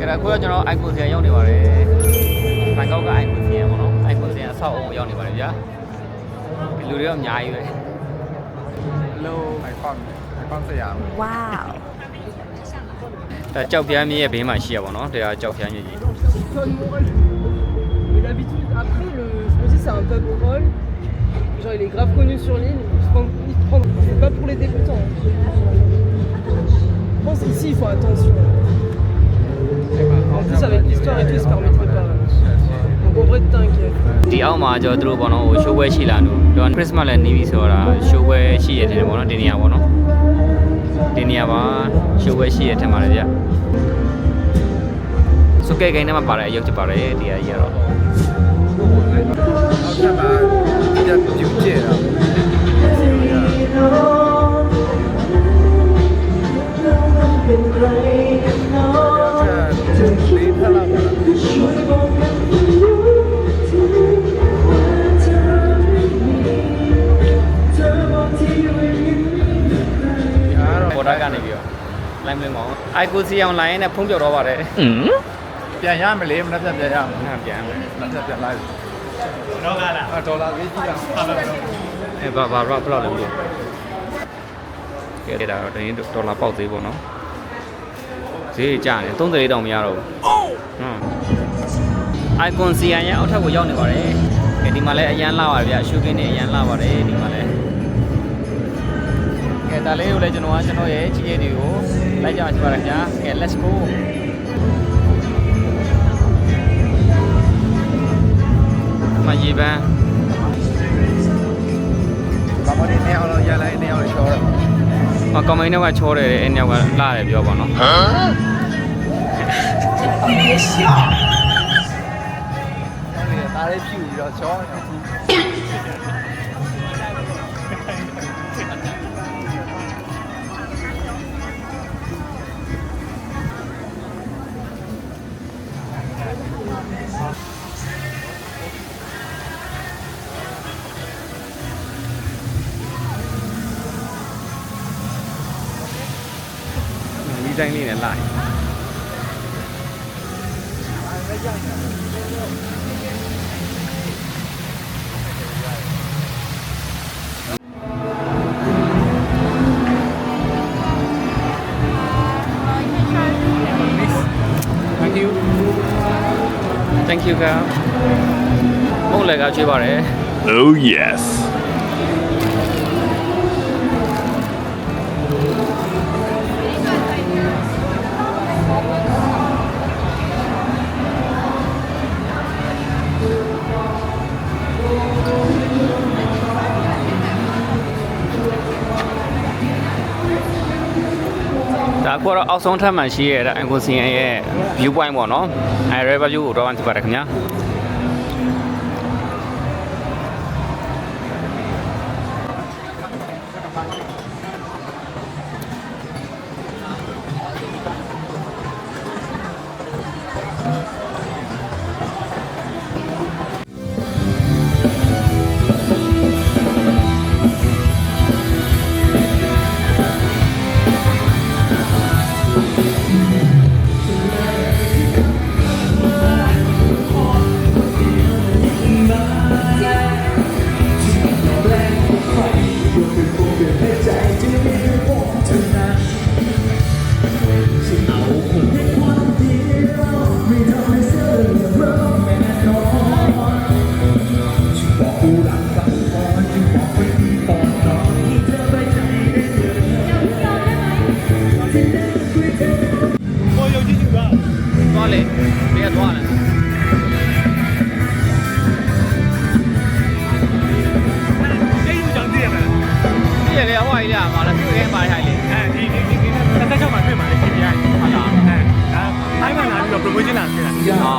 ဒါကိုကျွန်တော် iPhone 10ရောက်နေပါတယ်ဘန်ကောက်က iPhone 10ပေါ့နော် iPhone 10အဆောက်အုံရောက်နေပါတယ်ဗျာဒီလူတွေတော့အများကြီးပဲ Hello iPhone ဆရာ Wow. ဒါကြောက်ပြားမြစ်ရဲ့ဘေးမှာရှိရပါတော့တရားကြောက်ပြားမြစ်ကြီး Mais d'habitude, après, je me dis c'est un pub troll. Genre, il est grave connu sur l'île. C'est pas pour les débutants. Je pense qu'ici, il faut attention. En plus, avec l'histoire et tout, il se permettrait pas. Donc, en vrai, t'inquiète. ဒီအောက်မှာကျွန်တော်တို့ပေါ့နော်ဟို show ပွဲရှိလာလို့တော့ Christmas လည်းနေပြီဆိုတာ show ပွဲရှိရတဲ့ပေါ့နော်ဒီနေရာပေါ့နော်ဒီနေရာပါ show ပွဲရှိရတဲ့မှာလေဗျစုကဲကိန်းထဲမှာပါတဲ့အရုပ်ချပါတယ်ဒီအကြီးကတော့ အောက်ကမှပြတ်ပြူကျဲတာလေးထလာပါပေါ်တာကနေပြီးတော့ line မင်းမောင် iPhone 10အောင် line နဲ့ဖုံးပြောတော့ပါတယ် ပြန်ရမလဲမနေ့ပြန်ရမယ် ငါပြန်မယ် မနေ့ပြန်လိုက်ဒေါ်လာလေးကြီးတာ အဲဘာဘယ်လောက်လဲလို့ကဲဒါတော့တင်းဒေါ်လာပေါက်သေးပေါ့နော်ဈေးကျနေ30တောင်မရတော့ဘူးiPhone 10ရဲ့အောက်ထပ်ကိုရောက်နေပါတယ်ကဲဒီမှာလည်းအရန်လာပါဗျာရှုခင်းနေအရန်လာပါတယ်ဒီမှာလည်းကဲဒါလေးကိုလည်းကျွန်တော်ရဲ့ချီးတွေကိုလိုက်ကြပါချင်ပါတယ်ခင်ဗျာကဲ let's go မရေပန်း ဘာမနေအောင်တော့ရလိုက်နေအောင်ချောတော့ ကွန်မန့်နောက်ကချောတယ်အဲ့နောက်ကလာတယ်ပြောပါတော့ ဒါလေးဖြူပြီးတော့ချောတယ်ဒီတိုင်းလေးနဲ့လိုက် Thank you Thank you ครับမဟုတ်လည်းကချွေးပါတယ် Oh yes. ဒါအခုတော့အောက်ဆုံးထပ်မှရှိရတဲ့အန်ကိုစီရဲ့ view point ပေါ့နော်အဲ river view ကိုတော့ဖြစ်ပါတယ်ခင်ဗျာသွားလေဘယ်ကသွားလဲအဲ့ဒီကြောင့်တည်ရမှာတည်ရတယ်ဟိုကြီးလာမှာလားတွေ့ခဲ့ပါထိုင်လေဒီ26မှာတွေ့မှာလေ KPI ဟုတ်လားဒါတိုင်းမှာလာပြီးတော့ promotion လာဆင်းတာအာ